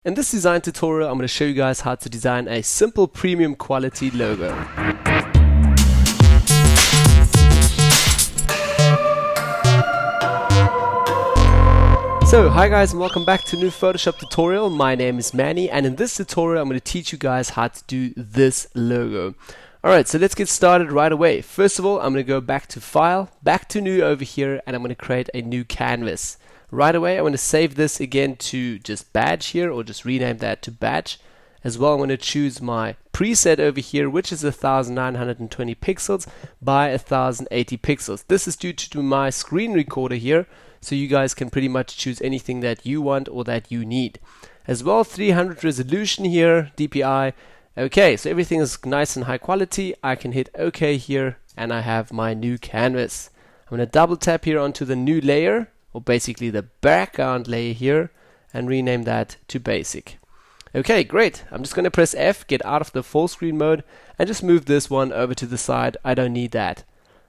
In this design tutorial, I'm going to show you guys how to design a simple premium quality logo. So, hi guys and welcome back to a new Photoshop tutorial. My name is Manny and in this tutorial I'm going to teach you guys how to do this logo. Alright, so let's get started right away. First of all, I'm going to go back to File, back to New over here, and I'm going to create a new canvas. Right away, I'm going to save this again to just badge here, or just rename that to badge. As well, I'm going to choose my preset over here, which is 1920 pixels by 1080 pixels. This is due to my screen recorder here, so you guys can pretty much choose anything that you want or that you need. As well, 300 resolution here, DPI. Okay, so everything is nice and high quality. I can hit OK here, and I have my new canvas. I'm going to double tap here onto the new layer, or basically the background layer here, and rename that to basic. Okay, great. I'm just going to press F, get out of the full screen mode, and just move this one over to the side. I don't need that.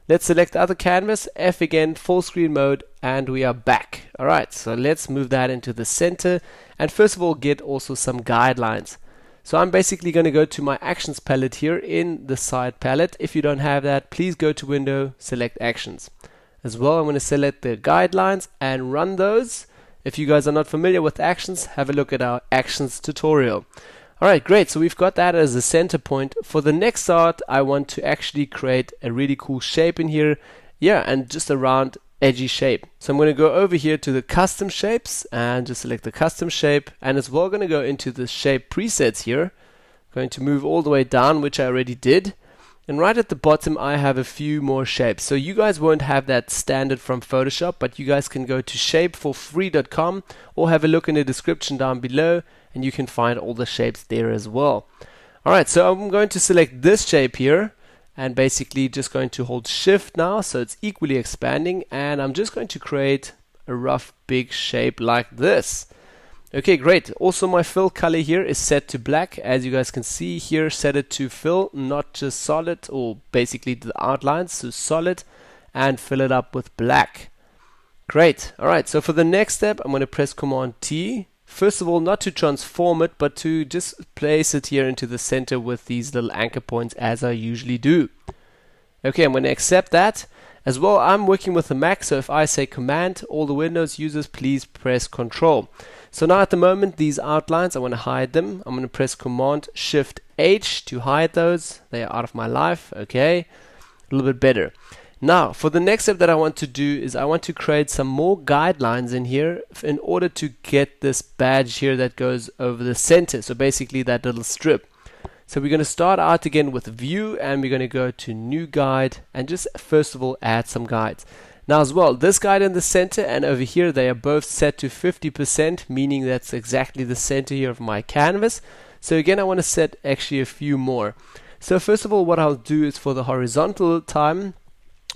Let's select the other canvas, F again, full screen mode, and we are back. Alright, so let's move that into the center, and first of all get also some guidelines. So I'm basically going to go to my actions palette here in the side palette. If you don't have that, please go to Window, select Actions. As well, I'm going to select the guidelines and run those. If you guys are not familiar with actions, have a look at our actions tutorial. Alright, great. So we've got that as a center point. For the next art, I want to actually create a really cool shape in here. Yeah, and just a round, edgy shape. So I'm going to go over here to the custom shapes and just select the custom shape. And as well, going to go into the shape presets here. Going to move all the way down, which I already did. And right at the bottom I have a few more shapes. So you guys won't have that standard from Photoshop, but you guys can go to shapeforfree.com or have a look in the description down below and you can find all the shapes there as well. Alright, so I'm going to select this shape here and basically just going to hold shift now so it's equally expanding, and I'm just going to create a rough big shape like this. Okay, great. Also my fill color here is set to black. As you guys can see here, set it to fill, not just solid, or basically the outlines, so solid, and fill it up with black. Great. Alright, so for the next step, I'm going to press Command T. First of all, not to transform it, but to just place it here into the center with these little anchor points as I usually do. Okay, I'm going to accept that. As well, I'm working with a Mac, so if I say Command, all the Windows users, please press Control. So now at the moment, these outlines, I want to hide them. I'm going to press Command Shift H to hide those. They are out of my life. Okay, a little bit better. Now, for the next step that I want to do is I want to create some more guidelines in here in order to get this badge here that goes over the center. So basically that little strip. So we're going to start out again with View, and we're going to go to New Guide and just first of all add some guides. Now as well, this guide in the center and over here, they are both set to 50%, meaning that's exactly the center here of my canvas. So again, I want to set actually a few more. So first of all, what I'll do is for the horizontal time,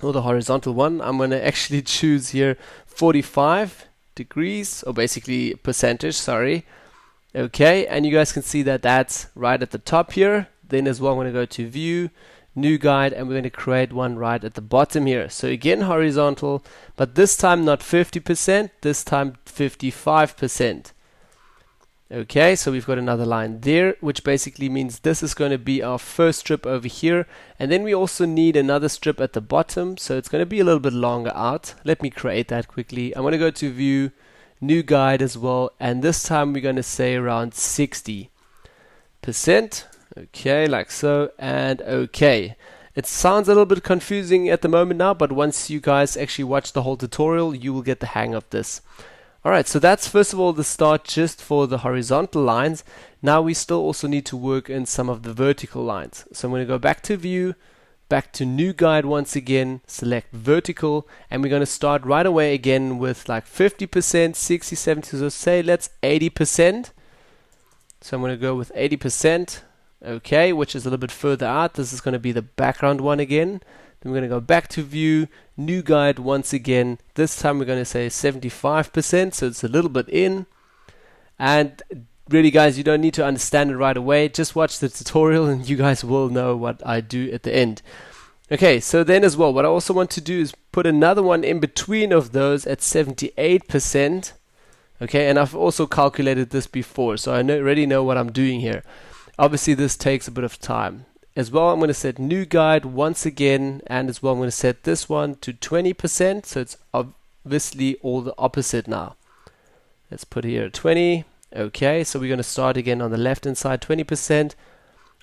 or the horizontal one, I'm going to actually choose here 45 degrees, or basically percentage, sorry. Okay, and you guys can see that that's right at the top here. Then as well, I'm going to go to View, New Guide, and we're going to create one right at the bottom here. So again, horizontal, but this time not 50%, this time 55%. Okay, so we've got another line there, which basically means this is going to be our first strip over here. And then we also need another strip at the bottom, so it's going to be a little bit longer out. Let me create that quickly. I'm going to go to View, New Guide as well, and this time we're going to say around 60%. Okay, like so, and okay. It sounds a little bit confusing at the moment now, but once you guys actually watch the whole tutorial, you will get the hang of this. Alright, so that's first of all the start just for the horizontal lines. Now we still also need to work in some of the vertical lines. So I'm going to go back to View, back to New Guide once again, select Vertical, and we're going to start right away again with like 50%, 60, 70, so say let's 80%. So I'm going to go with 80%. Okay, which is a little bit further out. This is going to be the background one again. Then we're going to go back to View, New Guide once again. This time we're going to say 75%, so it's a little bit in. And really guys, you don't need to understand it right away. Just watch the tutorial and you guys will know what I do at the end. Okay, so then as well, what I also want to do is put another one in between of those at 78%. Okay, and I've also calculated this before, so I already know what I'm doing here. Obviously this takes a bit of time. As well, I'm going to set new guide once again, and as well I'm going to set this one to 20%, so it's obviously all the opposite now. Let's put here 20. Okay, so we're going to start again on the left hand side, 20%.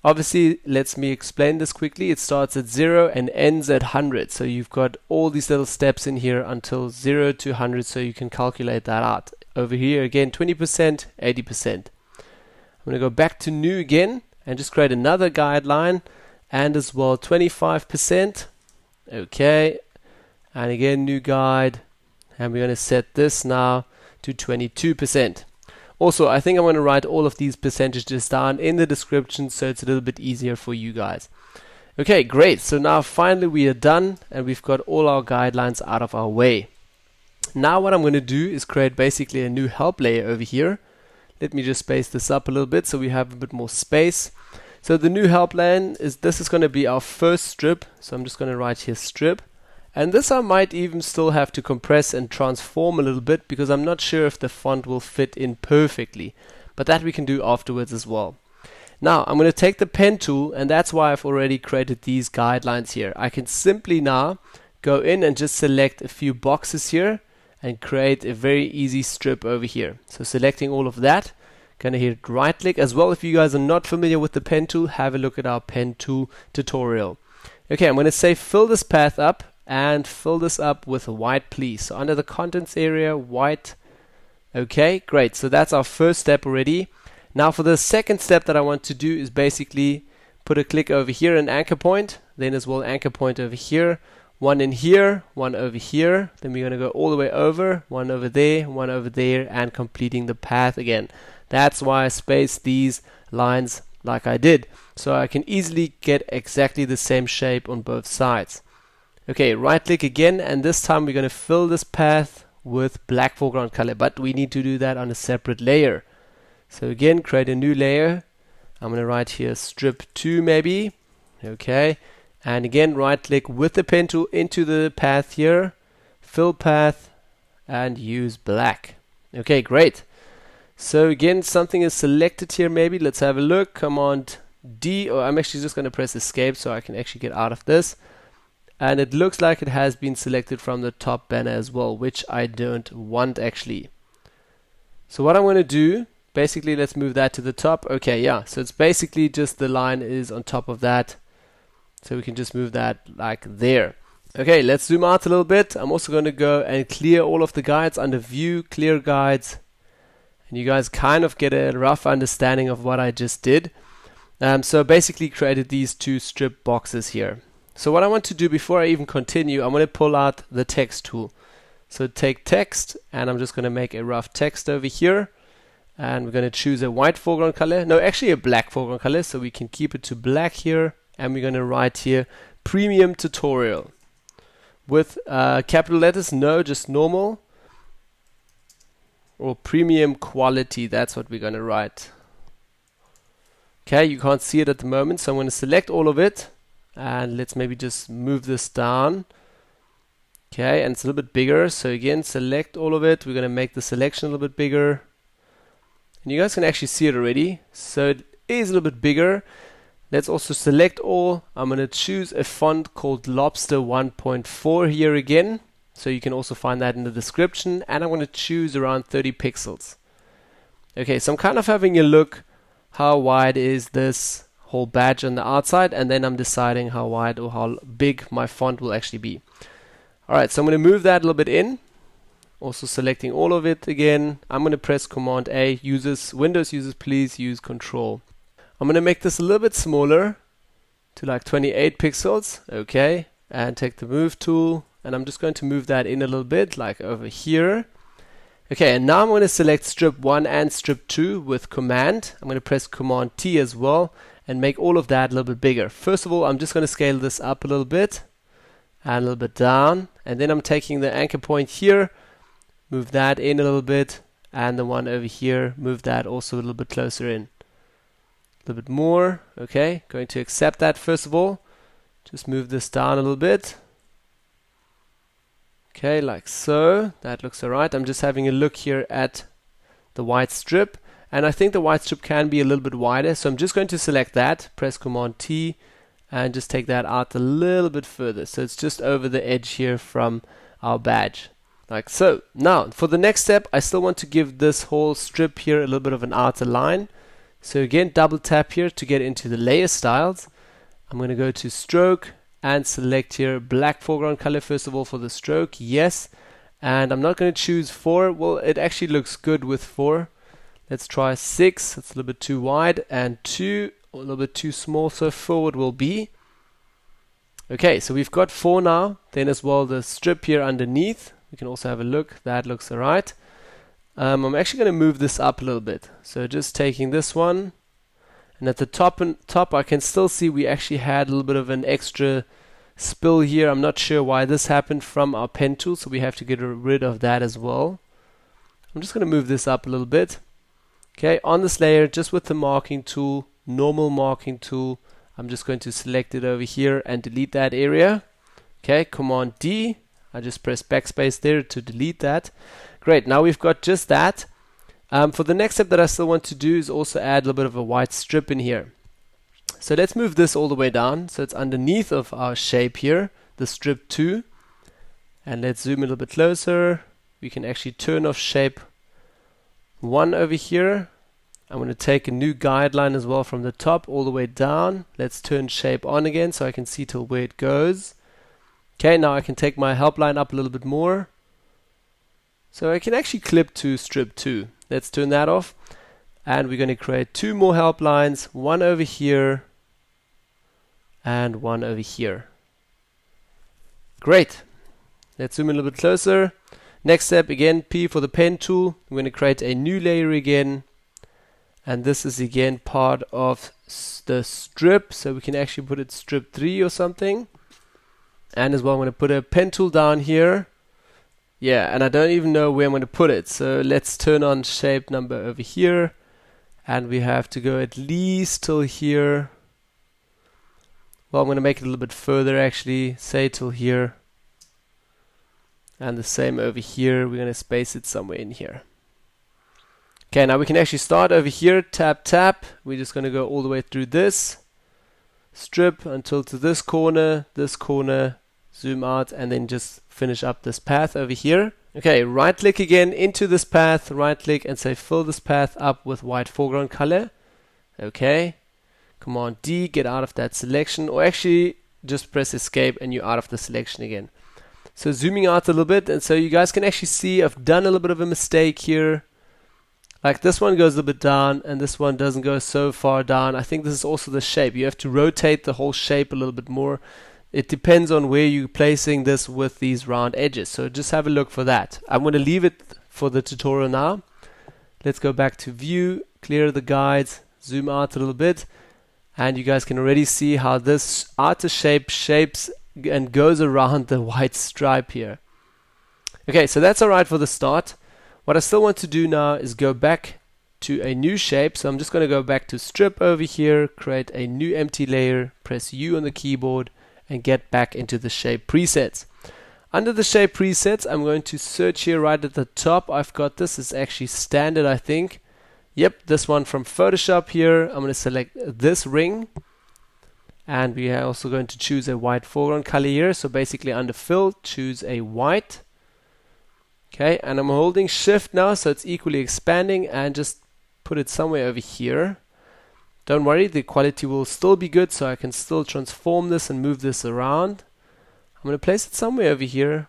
Obviously, let me explain this quickly. It starts at 0 and ends at 100. So you've got all these little steps in here until 0 to 100, so you can calculate that out. Over here again, 20%, 80%. I'm going to go back to new again and just create another guideline, and as well 25%. Okay, and again new guide, and we're going to set this now to 22%. Also, I think I'm going to write all of these percentages down in the description so it's a little bit easier for you guys. Okay, great. So now finally we are done and we've got all our guidelines out of our way. Now what I'm going to do is create basically a new help layer over here. Let me just space this up a little bit so we have a bit more space. So the new help layer this is going to be our first strip. So I'm just going to write here strip. And this I might even still have to compress and transform a little bit because I'm not sure if the font will fit in perfectly. But that we can do afterwards as well. Now I'm going to take the pen tool, and that's why I've already created these guidelines here. I can simply now go in and just select a few boxes here and create a very easy strip over here. So selecting all of that, going to hit right click. As well, if you guys are not familiar with the pen tool, have a look at our pen tool tutorial. Okay, I'm going to say fill this path up. And fill this up with white, please. So under the contents area, white. Okay, great. So that's our first step already. Now for the second step that I want to do is basically put a click over here, an anchor point, then as well anchor point over here, one in here, one over here. Then we're going to go all the way over, one over there, and completing the path again. That's why I spaced these lines like I did, so I can easily get exactly the same shape on both sides. Okay, right click again, and this time we're going to fill this path with black foreground color, but we need to do that on a separate layer. So again, create a new layer. I'm going to write here strip 2 maybe. Okay, and again right click with the pen tool into the path here, fill path, and use black. Okay, great. So again, something is selected here maybe. Let's have a look. Command D, or I'm actually just going to press escape so I can actually get out of this. And it looks like it has been selected from the top banner as well, which I don't want actually. So what I'm going to do, basically let's move that to the top. Okay, yeah, so it's basically just the line is on top of that. So we can just move that like there. Okay, let's zoom out a little bit. I'm also going to go and clear all of the guides under view, clear guides. And you guys kind of get a rough understanding of what I just did. So basically created these two strip boxes here. So what I want to do before I even continue, I'm going to pull out the text tool. So take text, and I'm just going to make a rough text over here. And we're going to choose a white foreground color. No, actually a black foreground color, so we can keep it to black here. And we're going to write here premium tutorial. With capital letters, no, just normal. Or premium quality, that's what we're going to write. Okay, you can't see it at the moment, so I'm going to select all of it. And let's maybe just move this down. Okay, and it's a little bit bigger. So again, select all of it. We're going to make the selection a little bit bigger. And you guys can actually see it already. So it is a little bit bigger. Let's also select all. I'm going to choose a font called Lobster 1.4 here again. So you can also find that in the description. And I'm going to choose around 30 pixels. Okay, so I'm kind of having a look. How wide is this whole badge on the outside, and then I'm deciding how wide or how big my font will actually be. Alright, so I'm going to move that a little bit in. Also selecting all of it again. I'm going to press Command A. Windows users, please use Control. I'm going to make this a little bit smaller to like 28 pixels. Okay, and take the move tool, and I'm just going to move that in a little bit, like over here. Okay, and now I'm going to select strip 1 and strip 2 with Command. I'm going to press Command T as well and make all of that a little bit bigger. First of all, I'm just going to scale this up a little bit and a little bit down, and then I'm taking the anchor point here, move that in a little bit, and the one over here, move that also a little bit closer in. A little bit more. Okay, going to accept that first of all. Just move this down a little bit. Okay, like so. That looks alright. I'm just having a look here at the white strip, and I think the white strip can be a little bit wider, so I'm just going to select that, press Command T, and just take that out a little bit further, so it's just over the edge here from our badge, like so. Now for the next step, I still want to give this whole strip here a little bit of an outer line, so again double tap here to get into the layer styles. I'm going to go to stroke and select here black foreground color first of all for the stroke, yes, and I'm not going to choose 4, well it actually looks good with 4. Let's try 6, it's a little bit too wide, and 2, a little bit too small, so 4 it will be. Okay, so we've got 4 now. Then as well the strip here underneath, we can also have a look, that looks alright. I'm actually going to move this up a little bit, so just taking this one, and at the top I can still see we actually had a little bit of an extra spill here. I'm not sure why this happened from our pen tool, so we have to get rid of that as well. I'm just going to move this up a little bit. Okay, on this layer, just with the marking tool, normal marking tool, I'm just going to select it over here and delete that area. Okay, Command D, I just press backspace there to delete that. Great, now we've got just that. For the next step that I still want to do is also add a little bit of a white strip in here. So let's move this all the way down, so it's underneath of our shape here, the strip 2. And let's zoom a little bit closer. We can actually turn off shape 1 over here. I'm going to take a new guideline as well from the top all the way down. Let's turn shape on again so I can see till where it goes. Okay, now I can take my help line up a little bit more. So I can actually clip to strip 2. Let's turn that off. And we're going to create 2 more help lines, 1 over here and 1 over here. Great. Let's zoom in a little bit closer. Next step, again, P for the pen tool. We're going to create a new layer again. And this is again part of the strip. So we can actually put it strip 3 or something. And as well, I'm going to put a pen tool down here. Yeah, and I don't even know where I'm going to put it. So let's turn on shape number over here. And we have to go at least till here. Well, I'm going to make it a little bit further actually. Say till here. And the same over here, we're going to space it somewhere in here. Okay, now we can actually start over here, tap, tap. We're just going to go all the way through this strip until to this corner, zoom out, and then just finish up this path over here. Okay, right click again into this path, right click and say fill this path up with white foreground color. Okay, Command D, get out of that selection, or actually just press escape and you're out of the selection again. So zooming out a little bit, and so you guys can actually see I've done a little bit of a mistake here. Like this one goes a little bit down and this one doesn't go so far down. I think this is also the shape. You have to rotate the whole shape a little bit more. It depends on where you're placing this with these round edges. So just have a look for that. I'm going to leave it for the tutorial now. Let's go back to view, clear the guides, zoom out a little bit. And you guys can already see how this outer shape shapes and goes around the white stripe here. Okay, so that's alright for the start. What I still want to do now is go back to a new shape. So I'm just going to go back to strip over here, create a new empty layer, press U on the keyboard, and get back into the shape presets. Under the shape presets, I'm going to search here right at the top. I've got this, it's actually standard, I think. Yep, this one from Photoshop here. I'm going to select this ring. And we are also going to choose a white foreground color here. So basically under fill, choose a white. Okay, and I'm holding shift now, so it's equally expanding, and just put it somewhere over here. Don't worry, the quality will still be good, so I can still transform this and move this around. I'm going to place it somewhere over here, a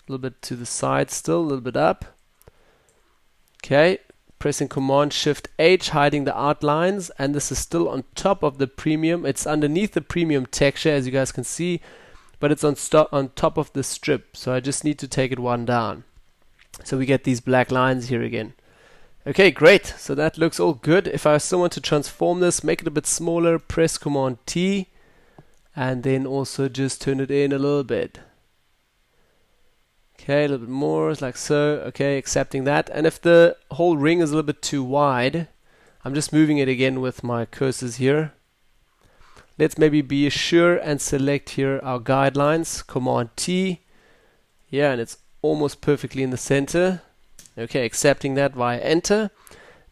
little bit to the side still, a little bit up. Okay, pressing Command Shift H, hiding the outlines, and this is still on top of the premium. It's underneath the premium texture, as you guys can see, but it's on top of the strip, so I just need to take it one down. So we get these black lines here again. Okay, great. So that looks all good. If I still want to transform this, make it a bit smaller, press Command T, and then also just turn it in a little bit. Okay, a little bit more, like so. Okay, accepting that. And if the whole ring is a little bit too wide, I'm just moving it again with my cursors here. Let's maybe be sure and select here our guidelines, Command T. Yeah, and it's almost perfectly in the center. Okay, accepting that via enter.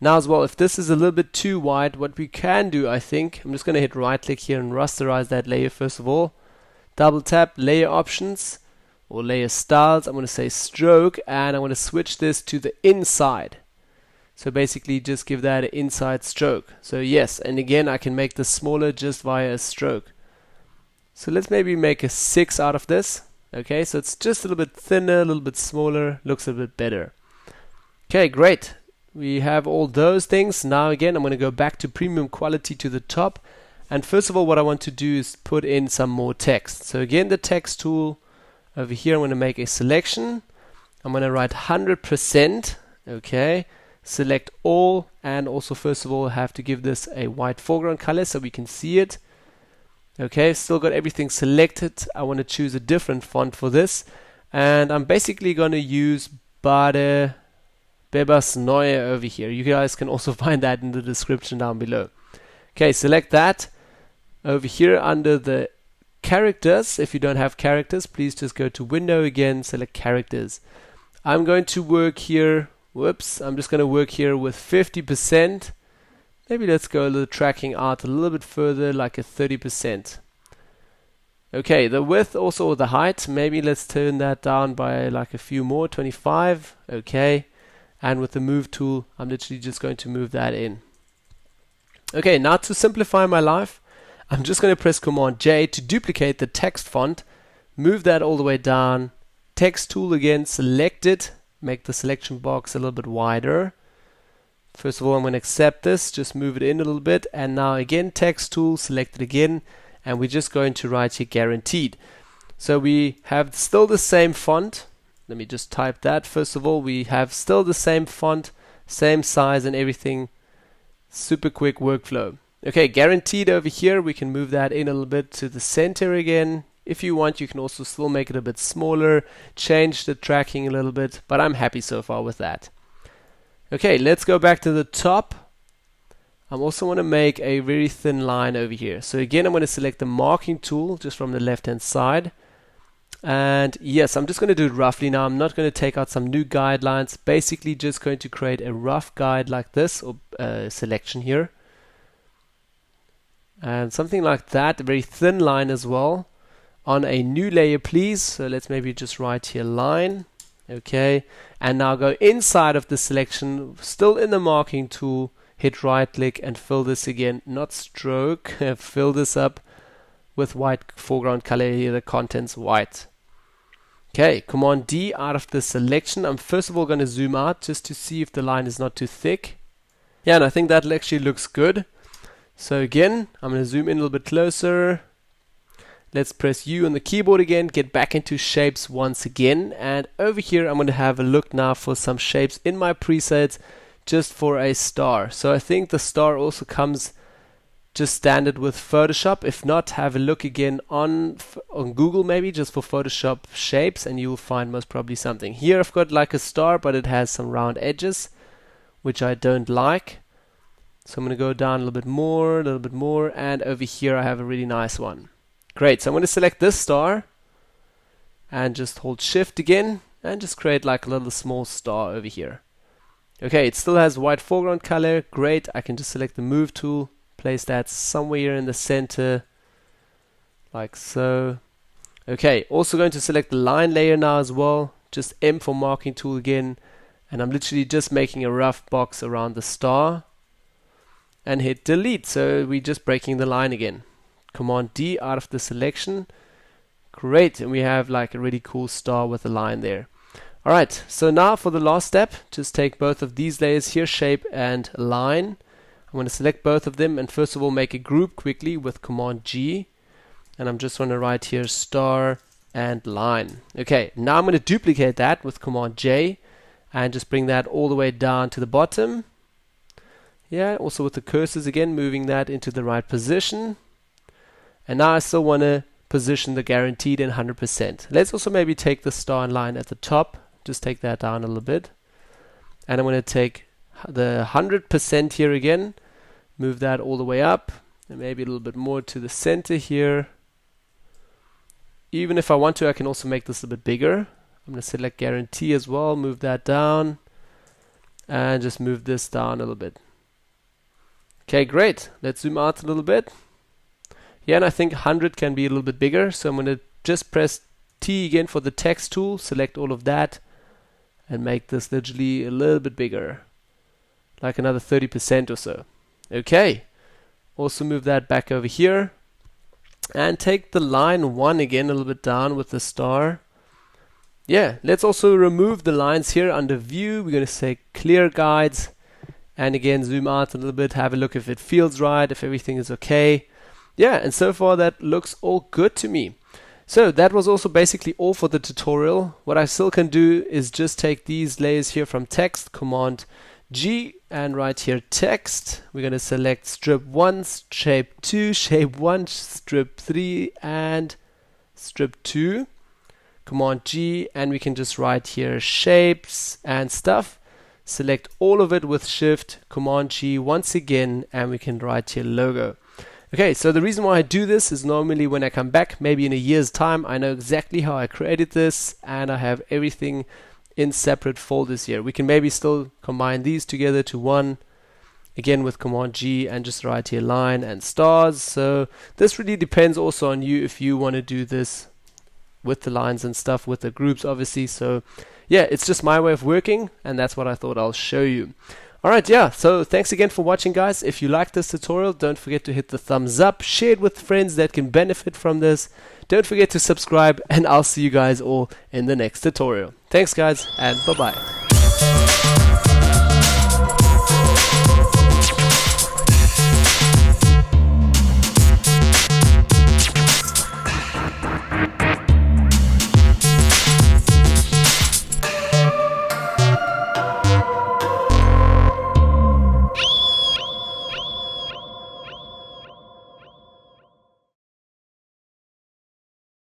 Now as well, if this is a little bit too wide, what we can do, I think, I'm just going to hit right click here and rasterize that layer first of all. Double tap layer options or layer styles. I'm going to say stroke, and I'm going to switch this to the inside. So basically just give that an inside stroke. So yes, and again I can make this smaller just via a stroke. So let's maybe make a 6 out of this. Okay, so it's just a little bit thinner, a little bit smaller, looks a bit better. Okay, great. We have all those things. Now again, I'm going to go back to premium quality to the top. And first of all, what I want to do is put in some more text. So again, the text tool over here, I'm going to make a selection. I'm going to write 100%. Okay, select all, and also first of all, have to give this a white foreground color so we can see it. Okay, still got everything selected. I want to choose a different font for this, and I'm basically going to use Bebas Neue over here. You guys can also find that in the description down below. Okay, select that. Over here under the characters, if you don't have characters, please just go to window again, select characters. I'm going to work here, I'm just going to work here with 50%. Maybe let's go a little tracking out a little bit further, like a 30%. Okay, the width also, the height, maybe let's turn that down by like a few more, 25. Okay, and with the move tool, I'm literally just going to move that in. Okay, now to simplify my life, I'm just going to press Command J to duplicate the text font, move that all the way down, text tool again, select it, make the selection box a little bit wider. First of all, I'm going to accept this, just move it in a little bit, and now again text tool, select it again, and we're just going to write here guaranteed. So we have still the same font. Let me just type that. First of all, we have still the same font, same size and everything. Super quick workflow. Okay, guaranteed over here, we can move that in a little bit to the center again. If you want, you can also still make it a bit smaller, change the tracking a little bit, but I'm happy so far with that. Okay, let's go back to the top. I also want to make a very thin line over here. So again, I'm going to select the marking tool just from the left hand side. And yes, I'm just going to do it roughly now. I'm not going to take out some new guidelines. Basically just going to create a rough guide like this, or selection here. And something like that, a very thin line as well. On a new layer please. So let's maybe just write here line. Okay, and now go inside of the selection, still in the marking tool, hit right click and fill this again, not stroke, fill this up with white foreground color here, the contents white. Okay, Command D out of the selection. I'm first of all going to zoom out just to see if the line is not too thick. Yeah, and I think that actually looks good. So again, I'm going to zoom in a little bit closer. Let's press U on the keyboard again, get back into shapes once again, and over here I'm going to have a look now for some shapes in my presets just for a star. So I think the star also comes just standard with Photoshop. If not, have a look again on Google maybe just for Photoshop shapes, and you'll find most probably something. Here I've got like a star, but it has some round edges, which I don't like. So I'm going to go down a little bit more, and over here I have a really nice one. Great, so I'm going to select this star and just hold shift again and just create like a little small star over here. Okay, it still has white foreground color. Great, I can just select the move tool, place that somewhere in the center like so. Okay, also going to select the line layer now as well, just M for marking tool again, and I'm literally just making a rough box around the star and hit delete. So we're just breaking the line again. Command D out of the selection. Great, and we have like a really cool star with a line there. Alright, so now for the last step, just take both of these layers here, shape and line. I'm going to select both of them and first of all make a group quickly with Command G, and I'm just going to write here star and line. Okay, now I'm going to duplicate that with Command J and just bring that all the way down to the bottom. Yeah, also with the cursors again, moving that into the right position. And now I still want to position the guaranteed in 100%. Let's also maybe take the star and line at the top, just take that down a little bit. And I'm going to take the 100% here again, move that all the way up, and maybe a little bit more to the center here. Even if I want to, I can also make this a bit bigger. I'm going to select guarantee as well, move that down. and just move this down a little bit. Okay, great. Let's zoom out a little bit. Yeah, and I think 100 can be a little bit bigger, so I'm going to just press T again for the text tool, select all of that, and make this literally a little bit bigger, like another 30% or so. Okay, also move that back over here, and take the line 1 again a little bit down with the star. Yeah, let's also remove the lines here under view. We're going to say clear guides, and again zoom out a little bit, have a look if it feels right, if everything is okay. Yeah, and so far that looks all good to me. So that was also basically all for the tutorial. What I still can do is just take these layers here from text, Command G, and right here text. We're going to select strip 1, shape 2, shape 1, strip 3, and strip 2. Command G, and we can just write here shapes and stuff. Select all of it with Shift, Command G once again, and we can write here logo. Okay, so the reason why I do this is normally when I come back, maybe in a year's time, I know exactly how I created this, and I have everything in separate folders here. We can maybe still combine these together to one, again with Command G, and just write here line and stars. So this really depends also on you if you want to do this with the lines and stuff, with the groups obviously. So yeah, it's just my way of working, and that's what I thought I'll show you. Alright, yeah, so thanks again for watching, guys. If you liked this tutorial, don't forget to hit the thumbs up, share it with friends that can benefit from this. Don't forget to subscribe, and I'll see you guys all in the next tutorial. Thanks, guys, and bye-bye.